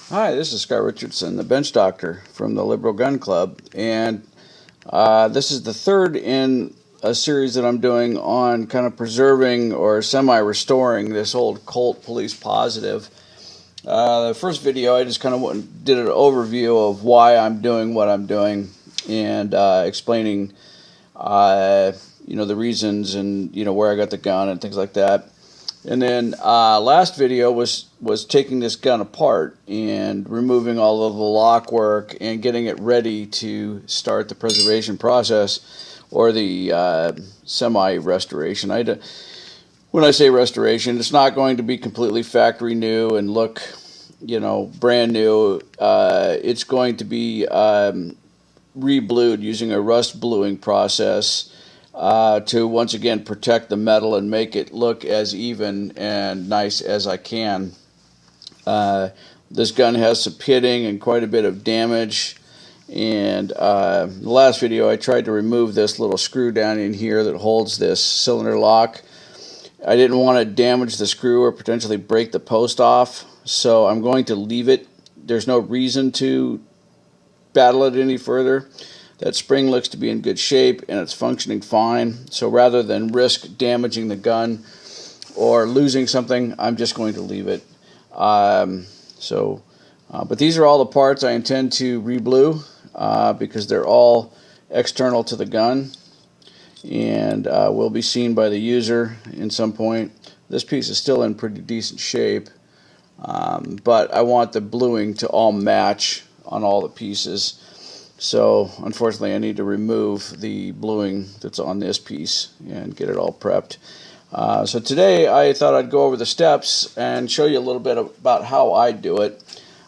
Hi, this is Scott Richardson, the bench doctor from the Liberal Gun Club, and this is the third in a series that I'm doing on kind of preserving or semi-restoring this old Colt Police Positive. The first video, I just kind of did an overview of why I'm doing what I'm doing and explaining, the reasons and where I got the gun and things like that. And then last video was taking this gun apart and removing all of the lock work and getting it ready to start the preservation process or the semi-restoration. When I say restoration, it's not going to be completely factory new and look, brand new. It's going to be re-blued using a rust bluing process to once again protect the metal and make it look as even and nice as I can. This gun has some pitting and quite a bit of damage, and the last video I tried to remove this little screw down in here that holds this cylinder lock. I didn't want to damage the screw or potentially break the post off, so I'm going to leave it. There's no reason to battle it any further. That spring looks to be in good shape and it's functioning fine. So rather than risk damaging the gun or losing something, I'm just going to leave it. But these are all the parts I intend to re-blue because they're all external to the gun and will be seen by the user in some point. This piece is still in pretty decent shape, but I want the bluing to all match on all the pieces. So unfortunately I need to remove the bluing that's on this piece and get it all prepped. So today I thought I'd go over the steps and show you a little bit about how I do it.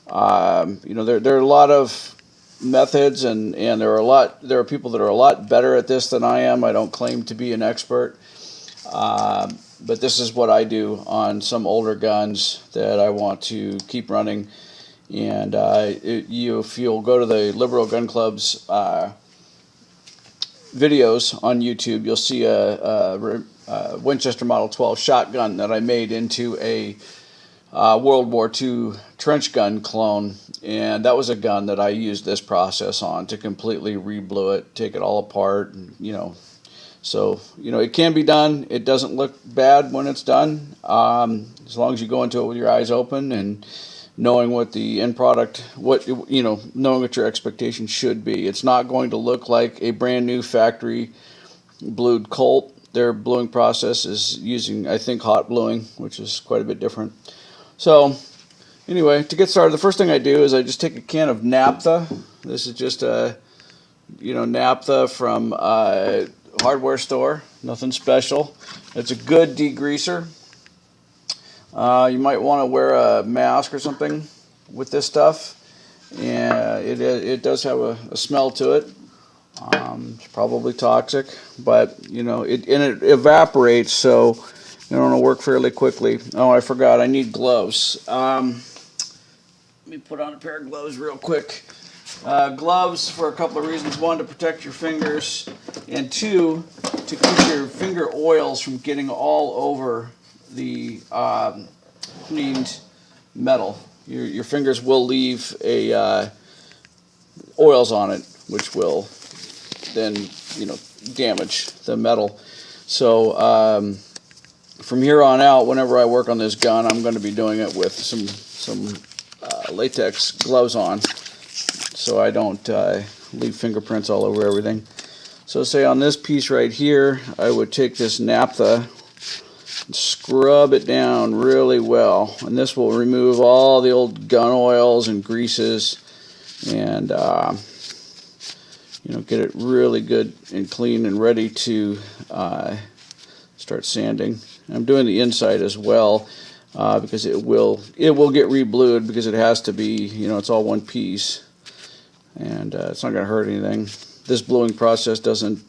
There are a lot of methods and there are people that are a lot better at this than I am. I don't claim to be an expert, but this is what I do on some older guns that I want to keep running. And if you'll go to the Liberal Gun Club's videos on YouTube, you'll see a Winchester Model 12 shotgun that I made into a World War II trench gun clone. And that was a gun that I used this process on to completely re-blue it, take it all apart, and, So, it can be done. It doesn't look bad when it's done, as long as you go into it with your eyes open and knowing what the end product, knowing what your expectations should be. It's not going to look like a brand new factory blued Colt. Their bluing process is using, I think, hot bluing, which is quite a bit different. So anyway, to get started, the first thing I do is I just take a can of naphtha. This is just a, naphtha from a hardware store, nothing special. It's a good degreaser. You might want to wear a mask or something with this stuff. And it does have a smell to it. It's probably toxic, but it evaporates, so it'll work fairly quickly. Oh, I forgot, I need gloves. Let me put on a pair of gloves real quick. Gloves for a couple of reasons. One, to protect your fingers, and two, to keep your finger oils from getting all over the cleaned metal. Your fingers will leave oils on it, which will then damage the metal. So from here on out, whenever I work on this gun, I'm going to be doing it with some latex gloves on, so I don't leave fingerprints all over everything. So say on this piece right here, I would take this naphtha, scrub it down really well, and this will remove all the old gun oils and greases and get it really good and clean and ready to start sanding. And I'm doing the inside as well because it will get re-blued because it has to be, it's all one piece, and it's not going to hurt anything. This bluing process doesn't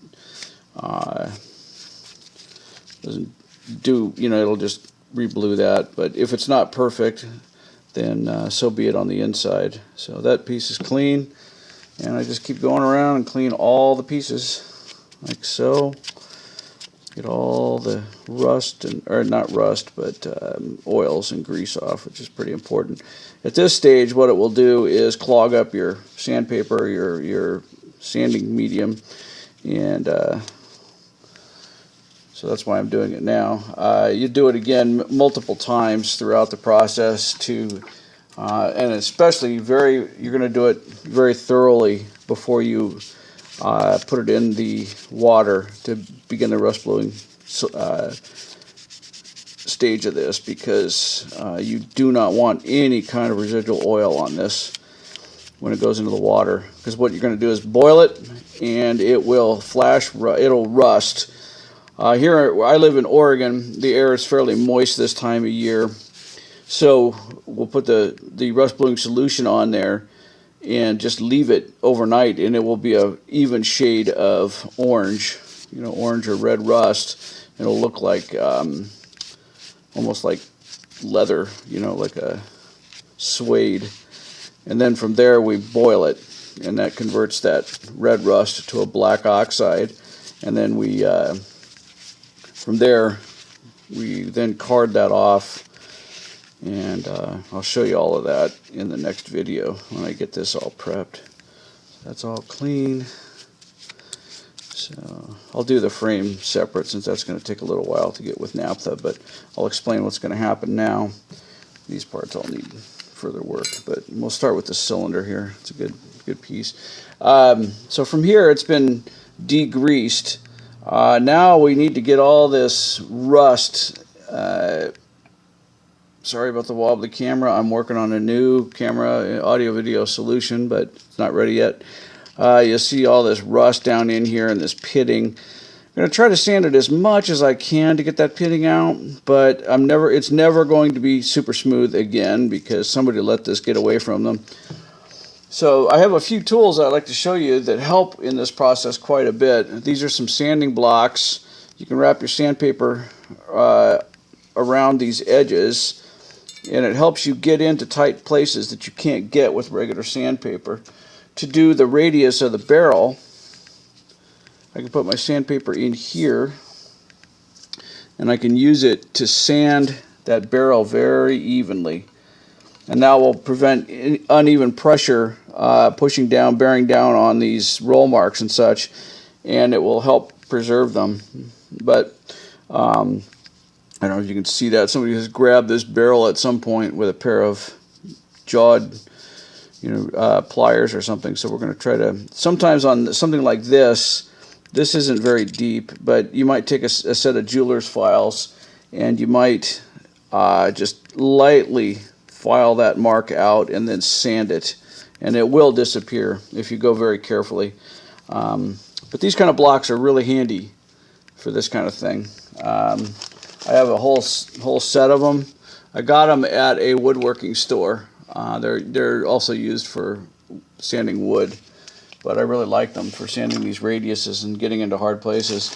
do, it'll just re-blue that, but if it's not perfect, then so be it on the inside. So that piece is clean, and I just keep going around and clean all the pieces like so. Get all the rust, or not rust, but oils and grease off, which is pretty important. At this stage, what it will do is clog up your sandpaper, your sanding medium, and so that's why I'm doing it now. You do it again multiple times throughout the process and especially you're going to do it very thoroughly before you put it in the water to begin the rust blowing stage of this, because you do not want any kind of residual oil on this when it goes into the water, because what you're going to do is boil it and it will it'll rust. Here where I live in Oregon, the air is fairly moist this time of year, so we'll put the rust blowing solution on there and just leave it overnight, and it will be a even shade of orange, orange or red rust. It'll look like almost like leather, like a suede. And then from there we boil it, and that converts that red rust to a black oxide. And then from there we then card that off, and I'll show you all of that in the next video when I get this all prepped. That's all clean. So I'll do the frame separate, since that's going to take a little while to get with naphtha, but I'll explain what's going to happen now. These parts all need further work, but we'll start with the cylinder here. It's a good piece. So from here it's been degreased. Now we need to get all this rust. Sorry about the wobbly camera. I'm working on a new camera audio video solution, but it's not ready yet. You'll see all this rust down in here and this pitting. I'm going to try to sand it as much as I can to get that pitting out, but it's never going to be super smooth again, because somebody let this get away from them. So I have a few tools I'd like to show you that help in this process quite a bit. These are some sanding blocks. You can wrap your sandpaper around these edges, and it helps you get into tight places that you can't get with regular sandpaper. To do the radius of the barrel, I can put my sandpaper in here, and I can use it to sand that barrel very evenly. And that will prevent uneven pressure pushing down, bearing down on these roll marks and such, and it will help preserve them. But I don't know if you can see that. Somebody has grabbed this barrel at some point with a pair of jawed pliers or something. So we're going to try to, sometimes on something like this isn't very deep, but you might take a set of jeweler's files, and you might just lightly file that mark out and then sand it, and it will disappear if you go very carefully. But these kind of blocks are really handy for this kind of thing. I have a whole set of them. I got them at a woodworking store. They're also used for sanding wood, but I really like them for sanding these radiuses and getting into hard places.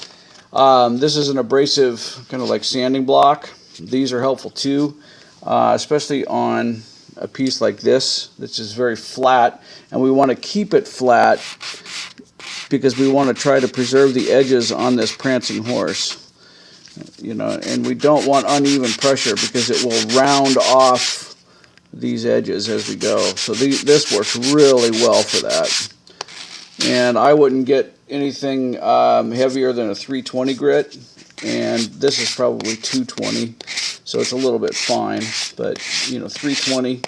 This is an abrasive kind of like sanding block. These are helpful too, especially on a piece like this, which is very flat, and we want to keep it flat because we want to try to preserve the edges on this prancing horse. And we don't want uneven pressure, because it will round off these edges as we go. So this works really well for that. And I wouldn't get anything heavier than a 320 grit, and this is probably 220, so it's a little bit fine, but 320,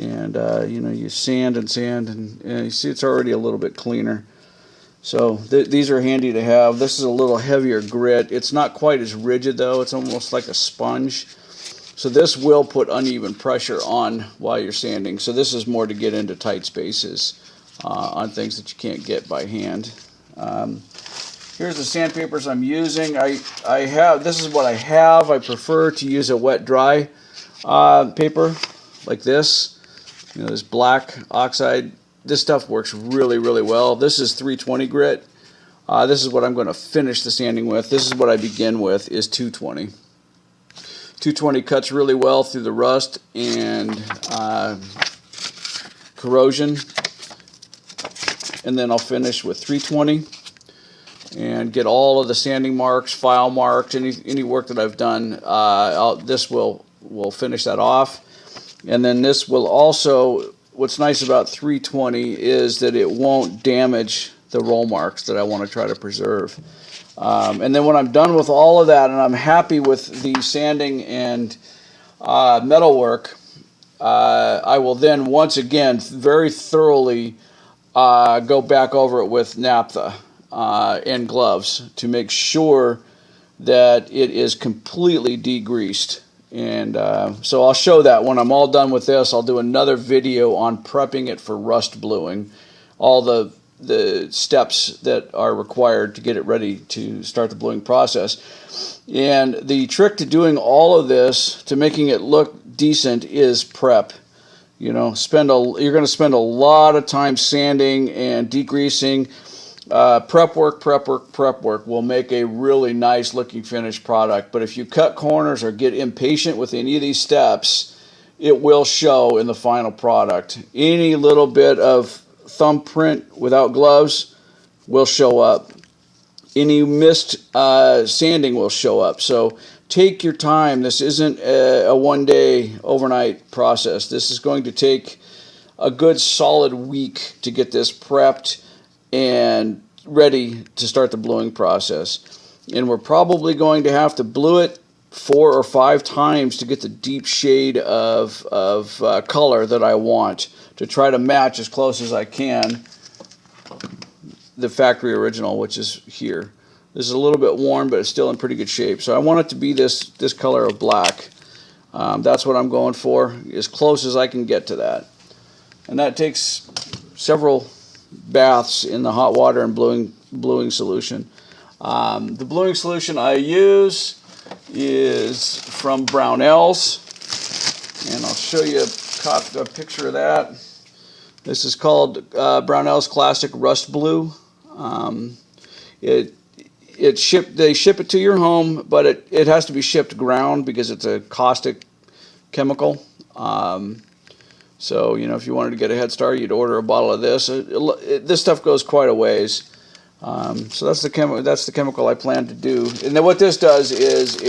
and you sand, and you see it's already a little bit cleaner. So these are handy to have. This is a little heavier grit. It's not quite as rigid though. It's almost like a sponge. So this will put uneven pressure on while you're sanding. So this is more to get into tight spaces on things that you can't get by hand. Here's the sandpapers I'm using. This is what I have. I prefer to use a wet dry paper like this. This black oxide. This stuff works really, really well. This is 320 grit. This is what I'm going to finish the sanding with. This is what I begin with, is 220. 220 cuts really well through the rust and corrosion. And then I'll finish with 320. and get all of the sanding marks, file marks, any work that I've done. This will finish that off. And then this will also, what's nice about 320 is that it won't damage the roll marks that I want to try to preserve. And then when I'm done with all of that and I'm happy with the sanding and metal work, I will then once again very thoroughly go back over it with naphtha and gloves to make sure that it is completely degreased. And so I'll show that when I'm all done with this. I'll do another video on prepping it for rust bluing, all the steps that are required to get it ready to start the bluing process. And the trick to doing all of this, to making it look decent, is prep. You know, you're going to spend a lot of time sanding and degreasing. Prep work will make a really nice looking finished product. But if you cut corners or get impatient with any of these steps, it will show in the final product. Any little bit of thumbprint without gloves will show up. Any missed sanding will show up. So take your time. This isn't a one-day overnight process. This is going to take a good solid week to get this prepped and ready to start the bluing process. And we're probably going to have to blue it 4 or 5 times to get the deep shade of color that I want, to try to match as close as I can the factory original, which is here. This is a little bit worn, but it's still in pretty good shape. So I want it to be this color of black. That's what I'm going for, as close as I can get to that. And that takes several baths in the hot water and bluing solution. The bluing solution I use is from Brownells, and I'll show you a picture of that. This is called Brownells Classic Rust Blue. They ship it to your home, but it has to be shipped ground because it's a caustic chemical. So, you know, if you wanted to get a head start, you'd order a bottle of this. This stuff goes quite a ways. So that's the chemical I plan to do. And then what this does is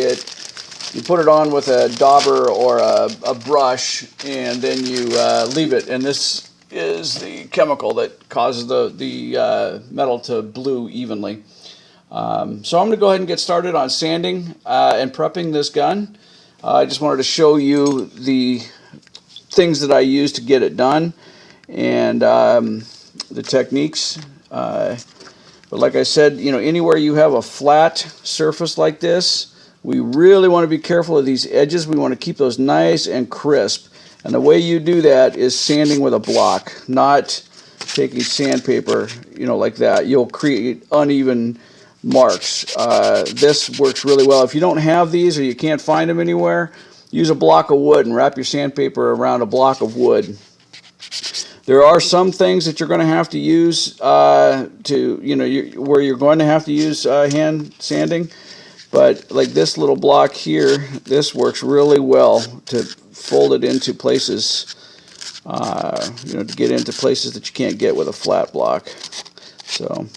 you put it on with a dauber or a brush, and then you leave it. And this is the chemical that causes the metal to blue evenly. So I'm going to go ahead and get started on sanding and prepping this gun. I just wanted to show you the things that I use to get it done, and the techniques. But like I said, you know, anywhere you have a flat surface like this, we really want to be careful of these edges. We want to keep those nice and crisp. And the way you do that is sanding with a block, not taking sandpaper, you know, like that. You'll create uneven marks. This works really well. If you don't have these or you can't find them anywhere, use a block of wood and wrap your sandpaper around a block of wood. There are some things that you're going to have to use where you're going to have to use hand sanding, but like this little block here, this works really well to fold it into places, to get into places that you can't get with a flat block. So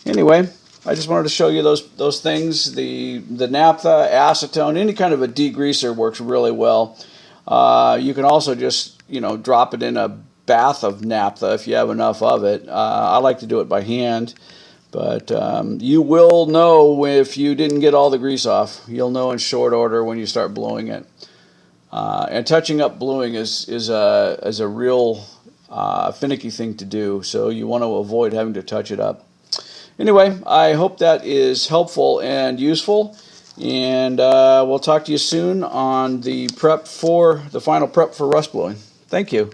anyway, I just wanted to show you those things. The naphtha, acetone, any kind of a degreaser works really well. You can also just drop it in a bath of naphtha if you have enough of it. I like to do it by hand, but you will know if you didn't get all the grease off. You'll know in short order when you start blowing it. And touching up bluing is a real finicky thing to do, so you want to avoid having to touch it up. Anyway, I hope that is helpful and useful, and we'll talk to you soon on the final prep for rust blowing. Thank you.